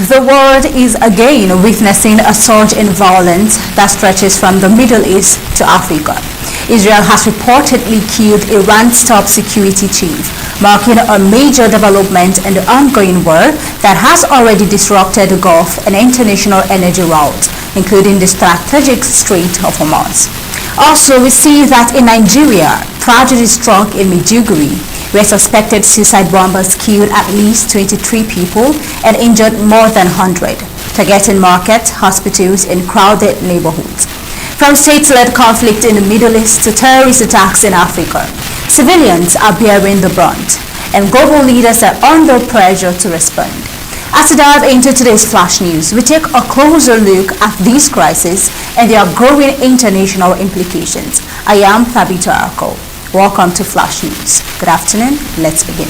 The world is again witnessing a surge in violence that stretches from the Middle East to Africa. Israel has reportedly killed Iran's top security chief, marking a major development in the ongoing war that has already disrupted the Gulf and international energy routes, including the strategic Strait of Hormuz. Also, we see that in Nigeria, tragedy struck in Maiduguri, where suspected suicide bombers killed at least 23 people and injured more than 100, targeting markets, hospitals, and crowded neighborhoods. From state-led conflict in the Middle East to terrorist attacks in Africa, civilians are bearing the brunt, and global leaders are under pressure to respond. As we dive into today's flash news, we take a closer look at these crises and their growing international implications. I am Tabitha Arko. Welcome to Flash News. Good afternoon. Let's begin.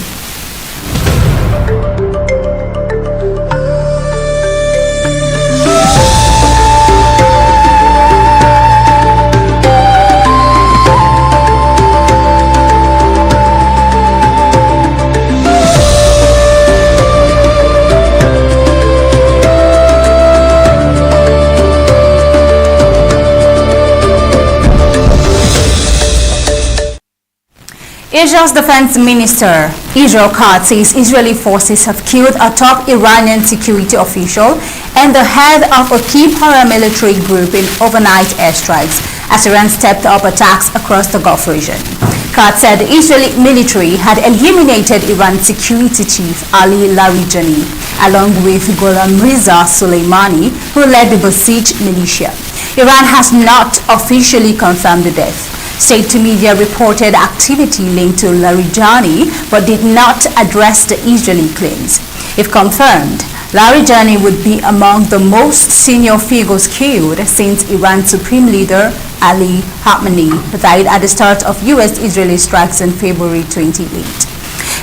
Israel's defense minister, Israel Katz, says Israeli forces have killed a top Iranian security official and the head of a key paramilitary group in overnight airstrikes as Iran stepped up attacks across the Gulf region. Katz said the Israeli military had eliminated Iran's security chief Ali Larijani, along with Gholam Reza Soleimani, who led the besieged militia. Iran has not officially confirmed the death. State media reported activity linked to Larijani but did not address the Israeli claims. If confirmed, Larijani would be among the most senior figures killed since Iran's supreme leader Ali Khamenei died at the start of U.S.-Israeli strikes in February 28.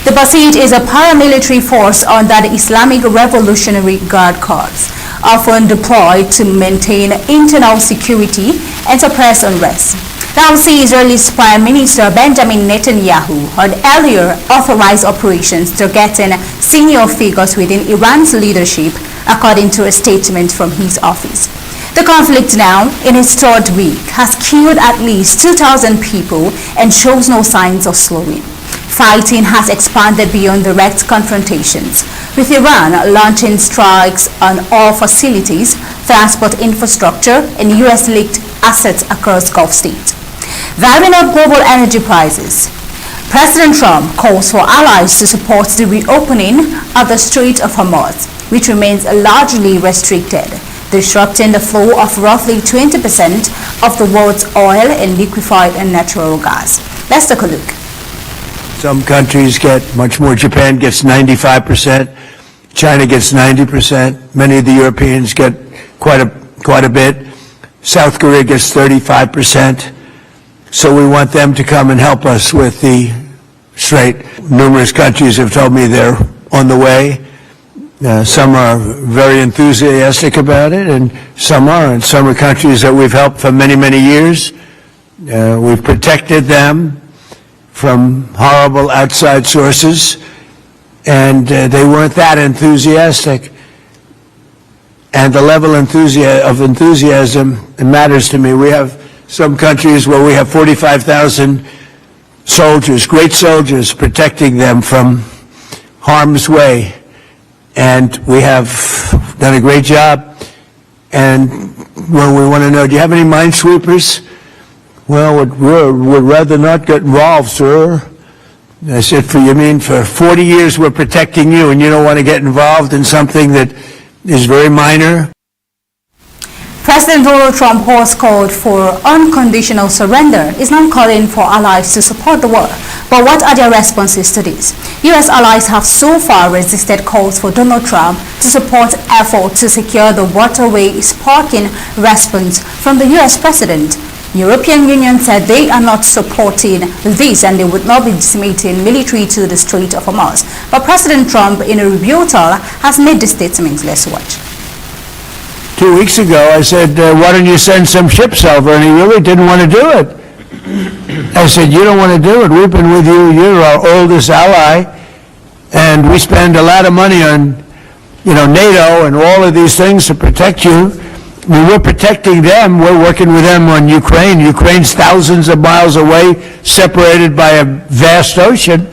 The Basij is a paramilitary force under the Islamic Revolutionary Guard Corps, often deployed to maintain internal security and suppress unrest. Now, see Israel's Prime Minister Benjamin Netanyahu had earlier authorized operations targeting senior figures within Iran's leadership, according to a statement from his office. The conflict now, in its third week, has killed at least 2,000 people and shows no signs of slowing. Fighting has expanded beyond direct confrontations, with Iran launching strikes on oil facilities, transport infrastructure, and U.S.-linked assets across Gulf states. Driving up global energy prices, President Trump calls for allies to support the reopening of the Strait of Hormuz, which remains largely restricted, disrupting the flow of roughly 20% of the world's oil and liquefied and natural gas. Let's take a look. Some countries get much more. Japan gets 95%. China gets 90%. Many of the Europeans get quite a bit. South Korea gets 35%. So we want them to come and help us with the Strait. Numerous countries have told me they're on the way. Some are very enthusiastic about it, and some aren't. Some are countries that we've helped for many, many years. We've protected them from horrible outside sources, and they weren't that enthusiastic. And the level of enthusiasm matters to me. We have some countries where we have 45,000 soldiers, great soldiers, protecting them from harm's way. And we have done a great job. And when we want to know, do you have any minesweepers? Well, we'd rather not get involved, sir. I said, for 40 years we're protecting you, and you don't want to get involved in something that is very minor? President Donald Trump has called for unconditional surrender. Is not calling for allies to support the war. But what are their responses to this? U.S. allies have so far resisted calls for Donald Trump to support efforts to secure the waterway, sparking response from the U.S. president. European Union said they are not supporting this and they would not be disseminating military to the Strait of Hormuz. But President Trump, in a rebuttal, has made this statement. Let's watch. 2 weeks ago, I said, why don't you send some ships over? And he really didn't want to do it. I said, you don't want to do it. We've been with you. You're our oldest ally. And we spend a lot of money on NATO and all of these things to protect you. I mean, we're protecting them. We're working with them on Ukraine. Ukraine's thousands of miles away, separated by a vast ocean.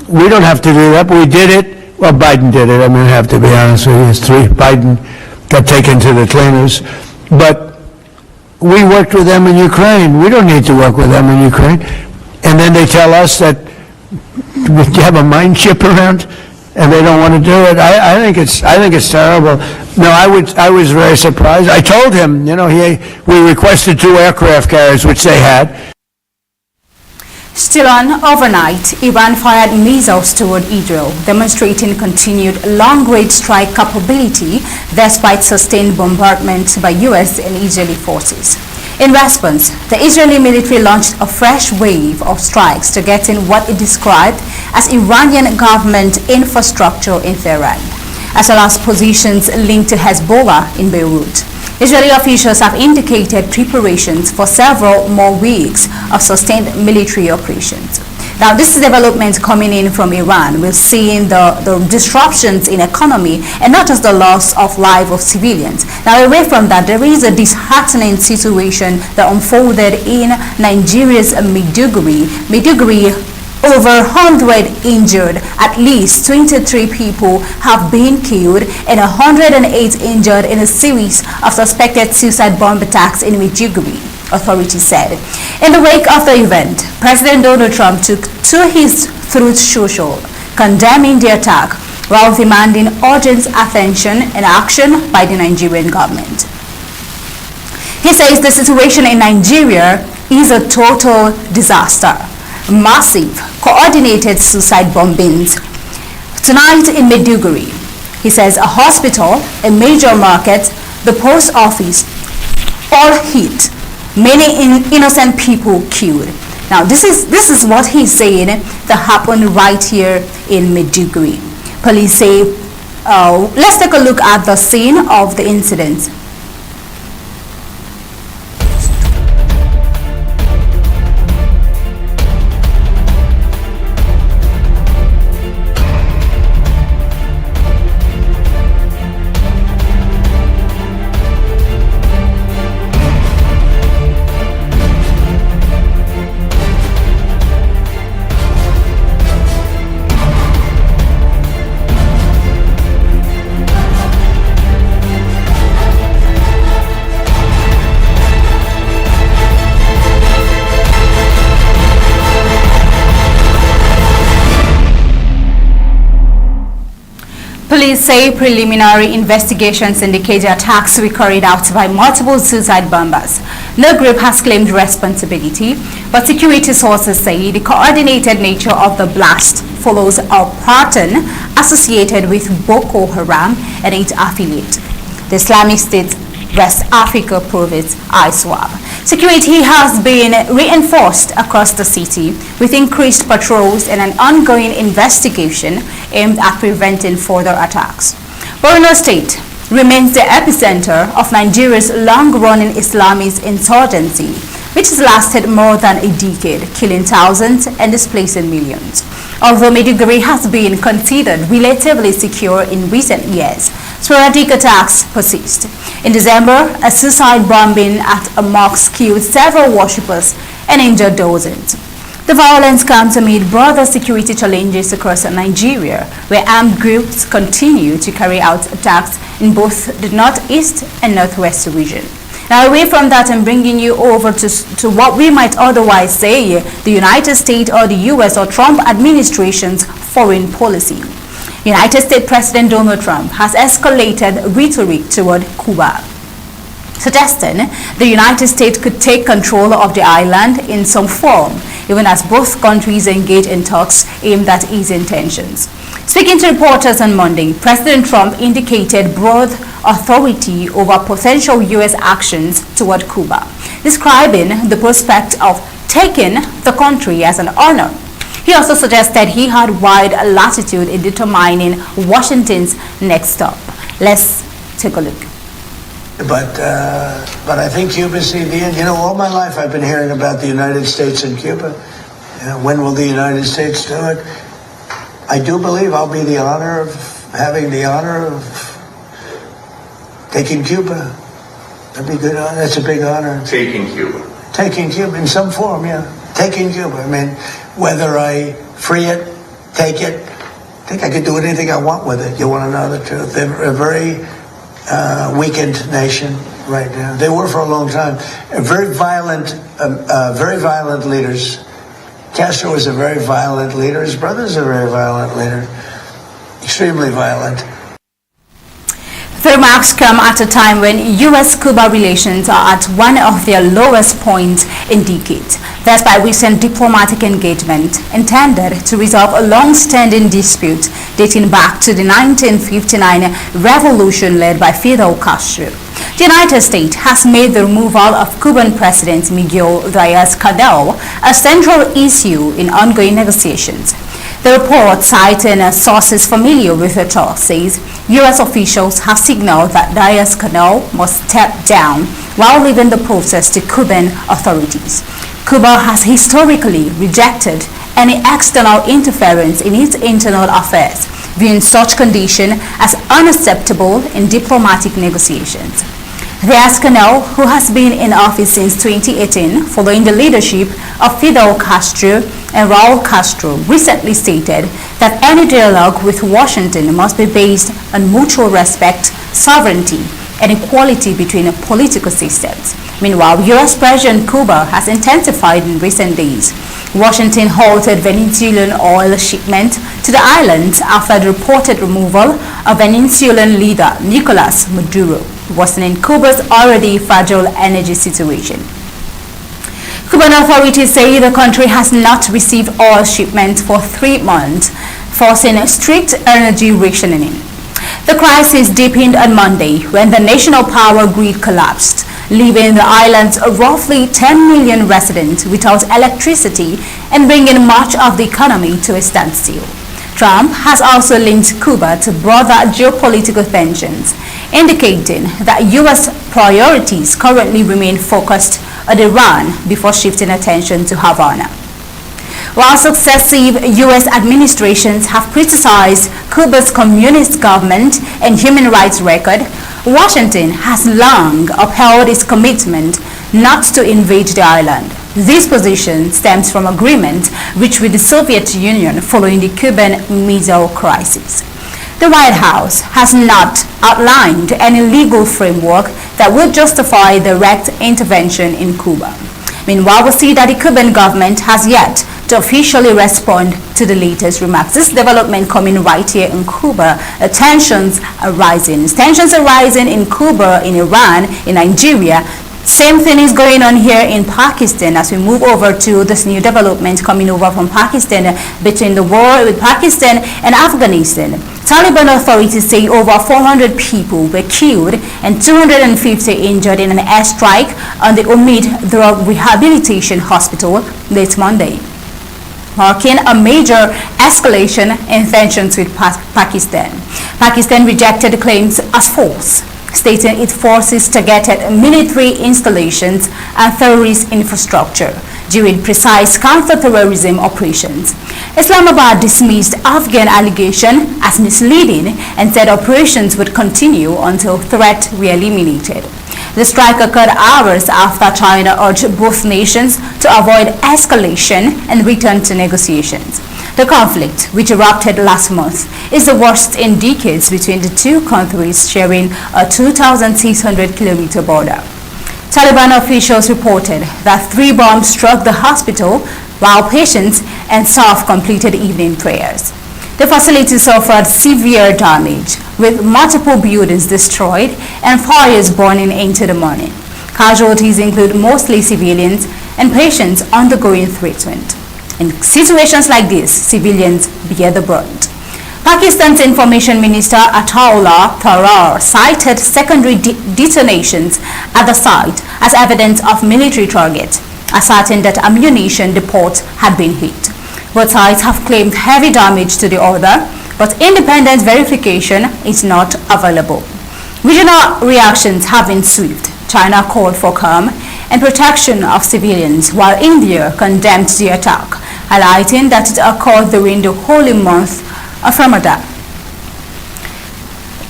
We don't have to do that, but we did it. Well, Biden did it. I mean, I have to be honest with you. It's three. Biden got taken to the cleaners. But we worked with them in Ukraine. We don't need to work with them in Ukraine. And then they tell us that we have a mine ship around, and they don't want to do it. I think it's terrible. No, I was very surprised. I told him, we requested 2 aircraft carriers, which they had. Still on, overnight, Iran fired missiles toward Israel, demonstrating continued long-range strike capability despite sustained bombardment by U.S. and Israeli forces. In response, the Israeli military launched a fresh wave of strikes targeting what it described as Iranian government infrastructure in Tehran, as well as positions linked to Hezbollah in Beirut. Israeli officials have indicated preparations for several more weeks of sustained military operations. Now, this is development coming in from Iran. We're seeing the disruptions in economy and not just the loss of life of civilians. Now, away from that, there is a disheartening situation that unfolded in Nigeria's Maiduguri. Over 100 injured, at least 23 people have been killed and 108 injured in a series of suspected suicide bomb attacks in Maiduguri, authorities said. In the wake of the event, President Donald Trump took to his Truth Social, condemning the attack while demanding urgent attention and action by the Nigerian government. He says the situation in Nigeria is a total disaster. Massive, coordinated suicide bombings tonight in Maiduguri. He says a hospital, a major market, the post office, all hit. Many innocent people killed. Now, this is what he's saying that happened right here in Maiduguri. Police say, let's take a look at the scene of the incident. Police say preliminary investigations indicate the attacks were carried out by multiple suicide bombers. No group has claimed responsibility, but security sources say the coordinated nature of the blast follows a pattern associated with Boko Haram and its affiliate, the Islamic State West Africa province ISWAP. Security has been reinforced across the city with increased patrols and an ongoing investigation aimed at preventing further attacks. Borno State remains the epicenter of Nigeria's long-running Islamist insurgency, which has lasted more than a decade, killing thousands and displacing millions. Although Maiduguri has been considered relatively secure in recent years, sporadic attacks persist. In December, a suicide bombing at a mosque killed several worshippers and injured dozens. The violence comes amid broader security challenges across Nigeria, where armed groups continue to carry out attacks in both the northeast and northwest region. Now, away from that, I'm bringing you over to what we might otherwise say the United States or the U.S. or Trump administration's foreign policy. United States President Donald Trump has escalated rhetoric toward Cuba, suggesting the United States could take control of the island in some form, even as both countries engage in talks aimed at easing tensions. Speaking to reporters on Monday, President Trump indicated broad authority over potential U.S. actions toward Cuba, describing the prospect of taking the country as an honor. He also suggested he had wide latitude in determining Washington's next stop. Let's take a look. But I think Cuba's the end. All my life I've been hearing about the United States and Cuba. When will the United States do it? I do believe I'll be having the honor of Taking Cuba. That'd be good. That's a big honor. Taking Cuba. Taking Cuba in some form, yeah. Taking Cuba. I mean, whether I free it, take it, I think I could do anything I want with it. You want to know the truth? They're a very weakened nation right now. They were for a long time. Very violent leaders. Castro was a very violent leader. His brother's a very violent leader. Extremely violent. The remarks come at a time when U.S.-Cuba relations are at one of their lowest points in decades, despite recent diplomatic engagement intended to resolve a long-standing dispute dating back to the 1959 revolution led by Fidel Castro. The United States has made the removal of Cuban President Miguel Díaz-Canel a central issue in ongoing negotiations. The report, citing sources familiar with the talks, says U.S. officials have signaled that Díaz-Canel must step down while leaving the process to Cuban authorities. Cuba has historically rejected any external interference in its internal affairs, viewing such condition as unacceptable in diplomatic negotiations. Díaz-Canel, who has been in office since 2018 following the leadership of Fidel Castro and Raul Castro, recently stated that any dialogue with Washington must be based on mutual respect, sovereignty, and equality between political systems. Meanwhile, U.S. pressure on Cuba has intensified in recent days. Washington halted Venezuelan oil shipment to the islands after the reported removal of Venezuelan leader Nicolas Maduro, worsening Cuba's already fragile energy situation. Cuban authorities say the country has not received oil shipments for 3 months, forcing strict energy rationing. The crisis deepened on Monday when the national power grid collapsed, leaving the island's roughly 10 million residents without electricity and bringing much of the economy to a standstill. Trump has also linked Cuba to broader geopolitical tensions, indicating that U.S. priorities currently remain focused on Iran before shifting attention to Havana. While successive U.S. administrations have criticized Cuba's communist government and human rights record, Washington has long upheld its commitment not to invade the island. This position stems from agreement reached with the Soviet Union following the Cuban Missile Crisis. The White House has not outlined any legal framework that would justify direct intervention in Cuba. Meanwhile, we see that the Cuban government has yet to officially respond to the latest remarks. This development coming right here in Cuba. Tensions are rising. Tensions are rising in Cuba, in Iran, in Nigeria. Same thing is going on here in Pakistan as we move over to this new development coming over from Pakistan between the war with Pakistan and Afghanistan. Taliban authorities say over 400 people were killed and 250 injured in an airstrike on the Umid Drug Rehabilitation Hospital late Monday, marking a major escalation in tensions with Pakistan. Pakistan rejected the claims as false, stating it forces targeted military installations and terrorist infrastructure during precise counter-terrorism operations. Islamabad dismissed Afghan allegation as misleading and said operations would continue until threats were eliminated. The strike occurred hours after China urged both nations to avoid escalation and return to negotiations. The conflict, which erupted last month, is the worst in decades between the two countries sharing a 2,600-kilometer border. Taliban officials reported that 3 bombs struck the hospital while patients and staff completed evening prayers. The facility suffered severe damage, with multiple buildings destroyed and fires burning into the morning. Casualties include mostly civilians and patients undergoing treatment. In situations like this, civilians bear the brunt. Pakistan's Information Minister Ataullah Tarar cited secondary detonations at the site as evidence of military targets, asserting that ammunition depots had been hit. Both sides have claimed heavy damage to the other, but independent verification is not available. Regional reactions have been swift. China called for calm and protection of civilians, while India condemned the attack, highlighting that it occurred during the holy month of Ramadan.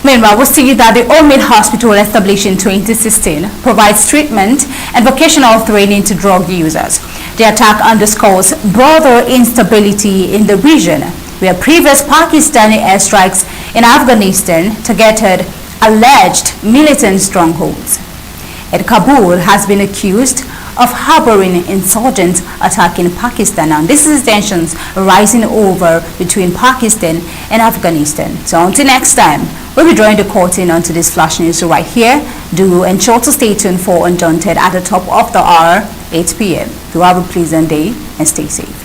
Meanwhile, we see that the Omid Hospital, established in 2016, provides treatment and vocational training to drug users. The attack underscores broader instability in the region, where previous Pakistani airstrikes in Afghanistan targeted alleged militant strongholds. And Kabul has been accused of harboring insurgents attacking Pakistan. And this is tensions rising over between Pakistan and Afghanistan. So until next time, we'll be drawing the curtain onto this flash news right here. Do ensure to stay tuned for Undaunted at the top of the hour, 8 p.m. Do have a pleasant day and stay safe.